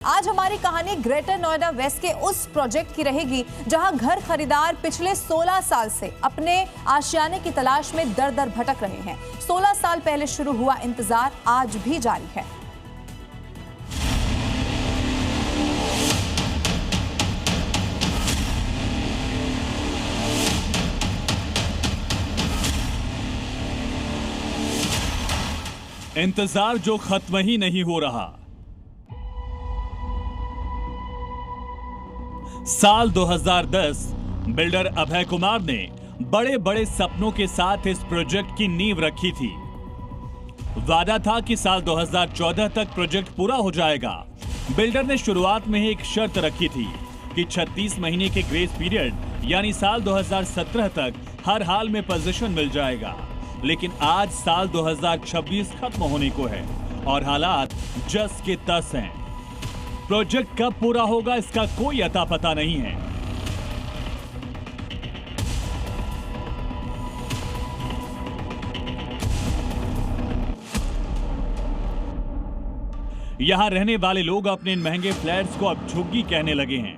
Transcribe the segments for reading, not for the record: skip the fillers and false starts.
आज हमारी कहानी ग्रेटर नोएडा वेस्ट के उस प्रोजेक्ट की रहेगी जहां घर खरीदार पिछले 16 साल से अपने आशियाने की तलाश में दर दर भटक रहे हैं। 16 साल पहले शुरू हुआ इंतजार आज भी जारी है। इंतजार जो खत्म ही नहीं हो रहा। साल 2010 बिल्डर अभय कुमार ने बड़े बड़े सपनों के साथ इस प्रोजेक्ट की नींव रखी थी। वादा था कि साल 2014 तक प्रोजेक्ट पूरा हो जाएगा। बिल्डर ने शुरुआत में ही एक शर्त रखी थी कि 36 महीने के ग्रेस पीरियड यानी साल 2017 तक हर हाल में पोजीशन मिल जाएगा। लेकिन आज साल 2026 खत्म होने को है और हालात जस के तस हैं। प्रोजेक्ट कब पूरा होगा इसका कोई अता पता नहीं है। यहां रहने वाले लोग अपने इन महंगे फ्लैट्स को अब झुग्गी कहने लगे हैं।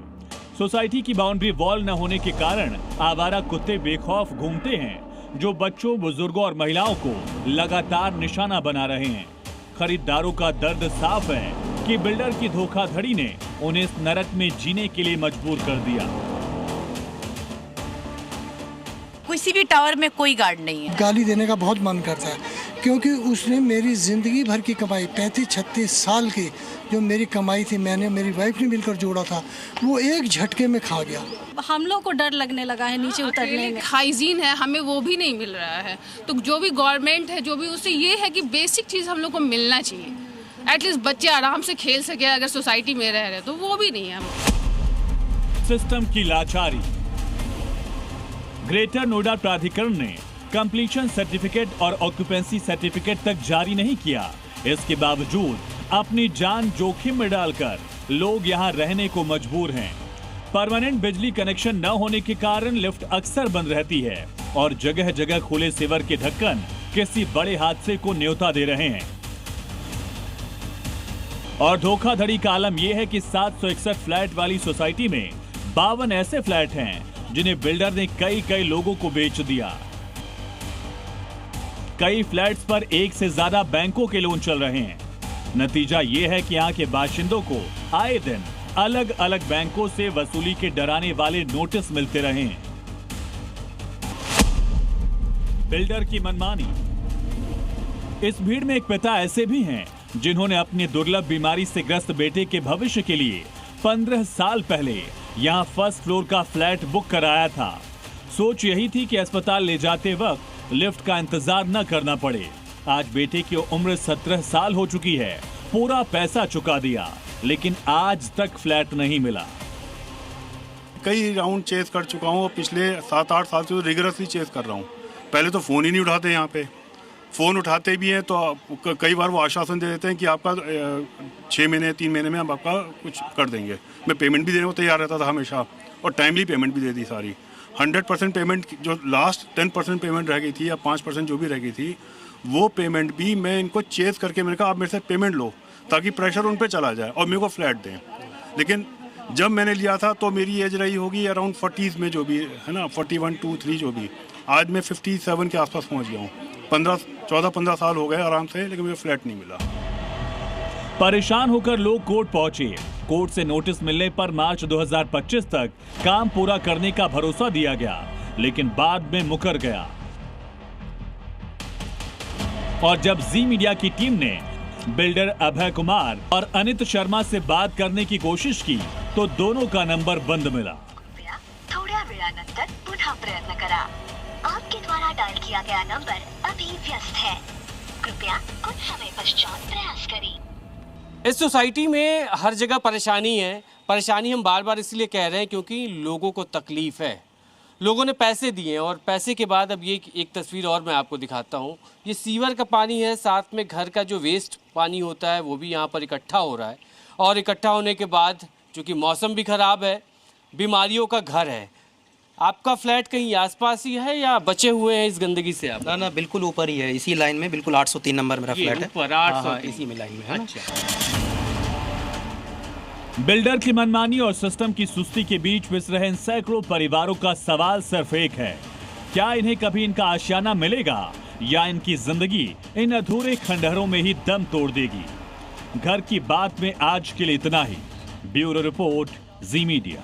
सोसाइटी की बाउंड्री वॉल न होने के कारण आवारा कुत्ते बेखौफ घूमते हैं जो बच्चों, बुजुर्गों और महिलाओं को लगातार निशाना बना रहे हैं। खरीदारों का दर्द साफ है कि बिल्डर की धोखाधड़ी ने उन्हें इस नरक में जीने के लिए मजबूर कर दिया। किसी भी टावर में कोई गार्ड नहीं है। गाली देने का बहुत मन करता है क्योंकि उसने मेरी जिंदगी भर की कमाई 35-36 साल की जो मेरी कमाई थी, मैंने मेरी वाइफ ने मिलकर जोड़ा था, वो एक झटके में खा गया। हम लोग को डर लगने लगा है नीचे उतरने में। हाइजीन है, हमें वो भी नहीं मिल रहा है। तो जो भी गवर्नमेंट है, जो भी उससे ये है कि बेसिक चीज़ हम लोग को मिलना चाहिए। एटलीस्ट बच्चे आराम से खेल सके अगर सोसाइटी में रह रहे, तो वो भी नहीं है। सिस्टम की लाचारी। ग्रेटर नोएडा प्राधिकरण ने कंप्लीशन सर्टिफिकेट और ऑक्यूपेंसी सर्टिफिकेट तक जारी नहीं किया। इसके बावजूद अपनी जान जोखिम में डालकर लोग यहां रहने को मजबूर हैं। परमानेंट बिजली कनेक्शन न होने के कारण लिफ्ट अक्सर बंद रहती है और जगह जगह खुले सीवर के ढक्कन किसी बड़े हादसे को न्योता दे रहे हैं। और धोखाधड़ी का आलम यह है कि 761 फ्लैट वाली सोसाइटी में 52 ऐसे फ्लैट हैं जिन्हें बिल्डर ने कई लोगों को बेच दिया। कई फ्लैट्स पर एक से ज्यादा बैंकों के लोन चल रहे हैं। नतीजा यह है कि यहाँ के बाशिंदों को आए दिन अलग अलग बैंकों से वसूली के डराने वाले नोटिस मिलते रहे हैं। बिल्डर की मनमानी। इस भीड़ में एक पिता ऐसे भी हैं जिन्होंने अपनी दुर्लभ बीमारी से ग्रस्त बेटे के भविष्य के लिए 15 साल पहले यहां फर्स्ट फ्लोर का फ्लैट बुक कराया था। सोच यही थी कि अस्पताल ले जाते वक्त लिफ्ट का इंतजार न करना पड़े। आज बेटे की उम्र 17 साल हो चुकी है। पूरा पैसा चुका दिया लेकिन आज तक फ्लैट नहीं मिला। कई राउंड चेस कर चुका हूँ और पिछले 7-8 साल से रिगरसली चेस कर रहा हूँ। पहले तो फ़ोन ही नहीं उठाते, यहाँ पे फ़ोन उठाते भी हैं तो कई बार वो आश्वासन दे देते हैं कि आपका 6 महीने 3 महीने में हम आपका कुछ कर देंगे। मैं पेमेंट भी देने को तैयार रहता था हमेशा और टाइमली पेमेंट भी दे दी सारी। 100% पेमेंट, जो लास्ट 10% पेमेंट रह गई थी या 5% जो भी रह गई थी, वो पेमेंट भी मैं इनको चेस करके मैंने कहा आप मेरे से पेमेंट लो ताकि प्रेशर उन पे चला जाए और मेरे को फ्लैट दें। लेकिन जब मैंने लिया था तो मेरी एज रही होगी अराउंड 40s में, जो भी है ना, 41, 2, 3 जो भी। आज मैं 57 के आसपास पहुंच गया हूँ। 14-15 साल हो गए आराम से, लेकिन मुझे फ्लैट नहीं मिला। परेशान होकर लोग कोर्ट पहुंचे। कोर्ट से नोटिस मिलने पर मार्च 2025 तक काम पूरा करने का भरोसा दिया गया, लेकिन बाद में मुकर गया। और जब जी मीडिया की टीम ने बिल्डर अभय कुमार और अनित शर्मा से बात करने की कोशिश की तो दोनों का नंबर बंद मिला। थोड्या वेळानंतर पुन्हा प्रयत्न करा। आपके द्वारा डायल किया गया नंबर अभी व्यस्त है। कृपया कुछ समय पश्चात प्रयास करें। इस सोसाइटी में हर जगह परेशानी है। परेशानी हम बार बार इसलिए कह रहे हैं क्योंकि लोगों को तकलीफ है। लोगों ने पैसे दिए और पैसे के बाद अब ये एक तस्वीर और मैं आपको दिखाता हूँ। ये सीवर का पानी है, साथ में घर का जो वेस्ट पानी होता है वो भी यहाँ पर इकट्ठा हो रहा है। और इकट्ठा होने के बाद चूँकि मौसम भी ख़राब है, बीमारियों का घर है, आपका फ्लैट कहीं आसपास ही है या बचे हुए हैं इस गंदगी से आप? ना बिल्कुल ऊपर ही है, इसी लाइन में, बिल्कुल 803 नंबर मेरा फ्लैट है। ऊपर 803 इसी में लाइन में है। अच्छा। बिल्डर की मनमानी और सिस्टम की सुस्ती के बीच पिस रहे इन सैकड़ों परिवारों का सवाल सिर्फ एक है, क्या इन्हें कभी इनका आशियाना मिलेगा या इनकी जिंदगी इन अधूरे खंडहरों में ही दम तोड़ देगी। घर की बात में आज के लिए इतना ही। ब्यूरो रिपोर्ट, जी मीडिया।